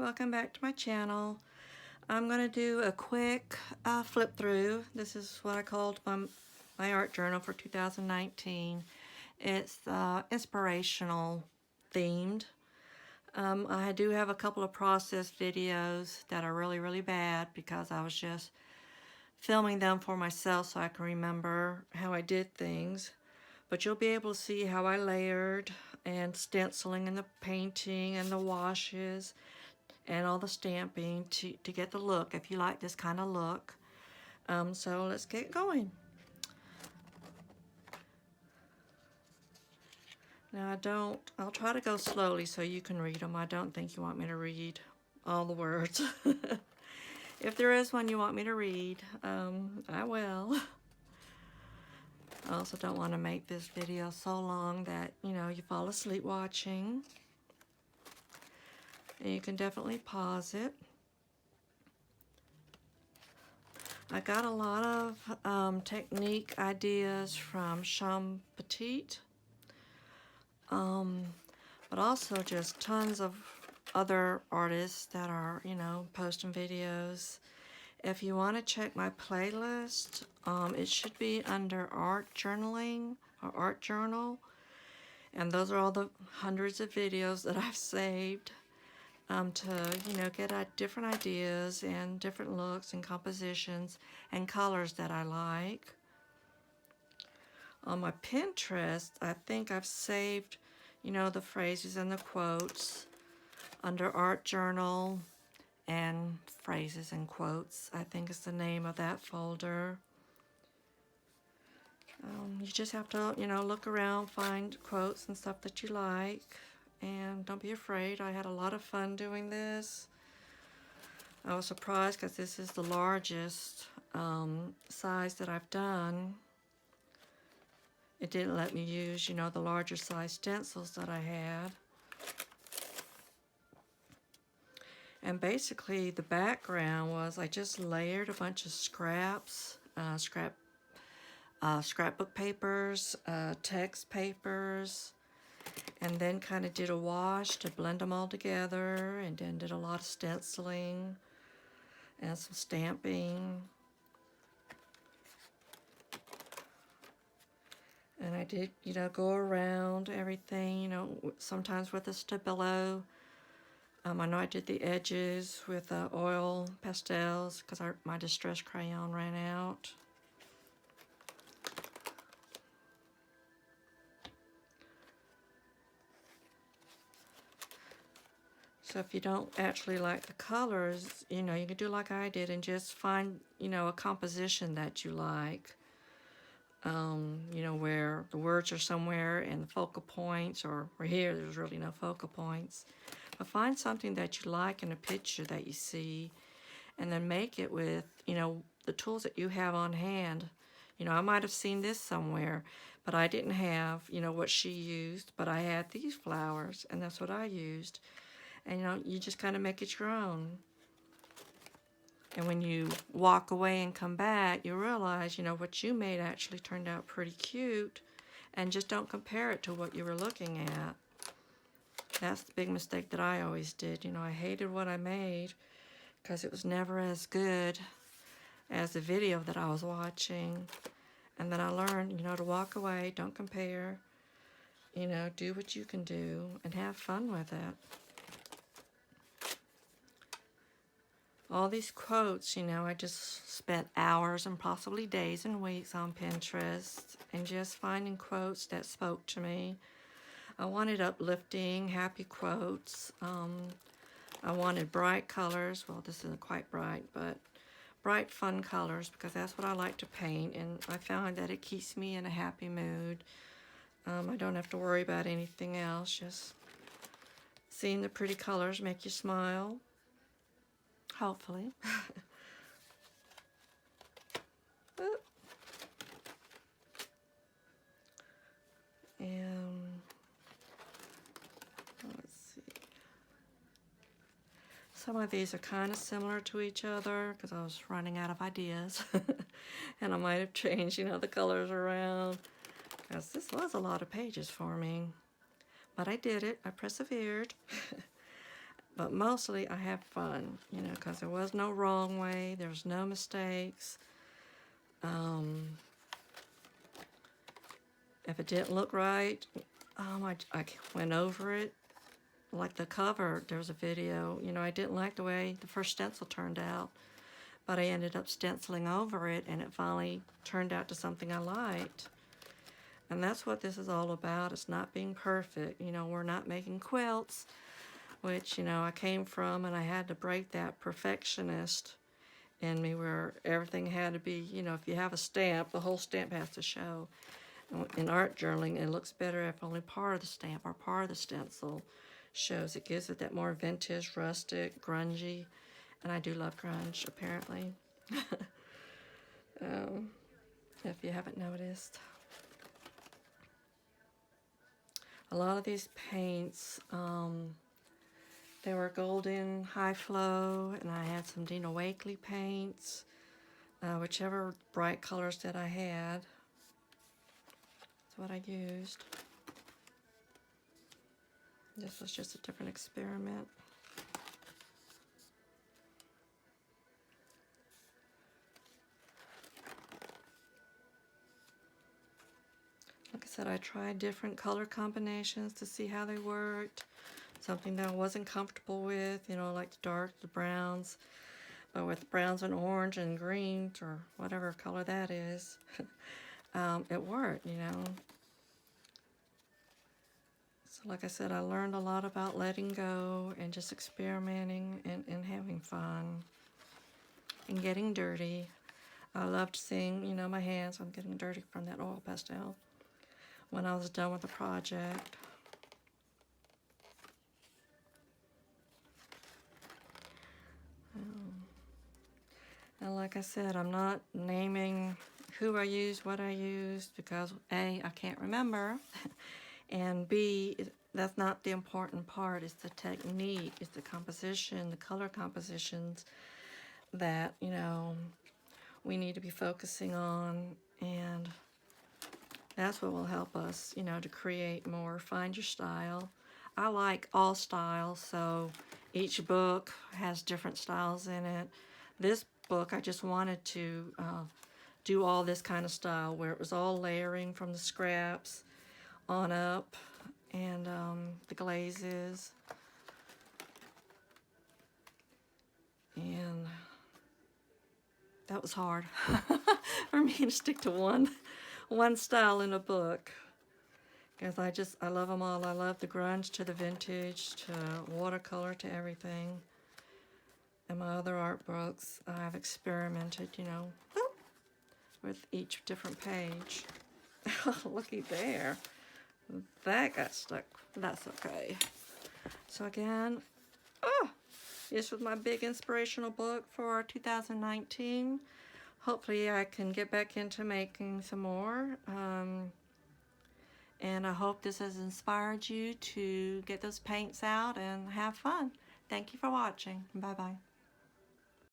welcome back to my channel. I'm going to do a quick flip through. This is what I called my art journal for 2019. It's inspirational themed. I do have a couple of process videos that are really bad because I was just filming them for myself so I can remember how I did things. But you'll be able to see how I layered and stenciling and the painting and the washes and all the stamping to get the look, if you like this kind of look. So let's get going. Now I'll try to go slowly so you can read them. I don't think you want me to read all the words. If there is one you want me to read, I will. I also don't want to make this video so long that, you fall asleep watching. And you can definitely pause it. I got a lot of technique ideas from Chum Petite, but also just tons of other artists that are, posting videos. If you want to check my playlist, it should be under art journaling or art journal, and those are all the hundreds of videos that I've saved to get different ideas and different looks and compositions and colors that I like. On my Pinterest, I think I've saved the phrases and the quotes under art journal and phrases and quotes, I think is the name of that folder. You just have to look around, find quotes and stuff that you like. And don't be afraid, I had a lot of fun doing this. I was surprised because this is the largest size that I've done. It didn't let me use, the larger size stencils that I had. And basically the background was I just layered a bunch of scraps, scrapbook papers, text papers, and then kind of did a wash to blend them all together, and then did a lot of stenciling and some stamping. And I did, go around everything, sometimes with a Stabilo. I know I did the edges with oil pastels because my Distress crayon ran out. So if you don't actually like the colors, you can do like I did and just find, a composition that you like. Where the words are somewhere and the focal points, or here there's really no focal points. But find something that you like in a picture that you see, and then make it with, the tools that you have on hand. I might have seen this somewhere, but I didn't have, what she used, but I had these flowers, and that's what I used. And, you just kind of make it your own. And when you walk away and come back, you realize, what you made actually turned out pretty cute. And just don't compare it to what you were looking at. That's the big mistake that I always did. I hated what I made because it was never as good as the video that I was watching. And then I learned, to walk away, don't compare. Do what you can do and have fun with it. All these quotes, I just spent hours and possibly days and weeks on Pinterest and just finding quotes that spoke to me. I wanted uplifting, happy quotes. I wanted bright colors. Well, this isn't quite bright, but bright, fun colors because that's what I like to paint, and I found that it keeps me in a happy mood. I don't have to worry about anything else. Just seeing the pretty colors make you smile. Hopefully. And let's see. Some of these are kind of similar to each other because I was running out of ideas. And I might have changed, the colors around. Because this was a lot of pages for me. But I did it. I persevered. But mostly I have fun, you know, because there was no wrong way, there's no mistakes. If it didn't look right, I went over it. Like the cover, there was a video, you know, I didn't like the way the first stencil turned out, but I ended up stenciling over it, and it finally turned out to something I liked. And that's what this is all about. It's not being perfect. You know, we're not making quilts, which, you know, I came from, and I had to break that perfectionist in me where everything had to be, you know, if you have a stamp, the whole stamp has to show. In art journaling, it looks better if only part of the stamp or part of the stencil shows. It gives it that more vintage, rustic, grungy, and I do love grunge, apparently. If you haven't noticed. A lot of these paints, they were golden high flow, and I had some Dina Wakley paints, whichever bright colors that I had. That's what I used. This was just a different experiment. Like I said, I tried different color combinations to see how they worked. Something that I wasn't comfortable with, you know, like the browns, but with browns and orange and greens or whatever color that is, it worked, you know. So like I said, I learned a lot about letting go and just experimenting and having fun and getting dirty. I loved seeing, you know, my hands. I'm getting dirty from that oil pastel when I was done with the project. And like I said, I'm not naming who I used, what I used, because A, I can't remember, and B, that's not the important part. It's the technique, it's the composition, the color compositions that, you know, we need to be focusing on, and that's what will help us, you know, to create more. Find your style. I like all styles, so each book has different styles in it. This book, I just wanted to do all this kind of style where it was all layering from the scraps on up, and the glazes, and that was hard for me to stick to one style in a book, because I love them all. I love the grunge to the vintage to watercolor to everything. And my other art books, I've experimented, you know, with each different page. Looky there. That got stuck. That's okay. So again, this was my big inspirational book for 2019. Hopefully I can get back into making some more. And I hope this has inspired you to get those paints out and have fun. Thank you for watching. Bye-bye.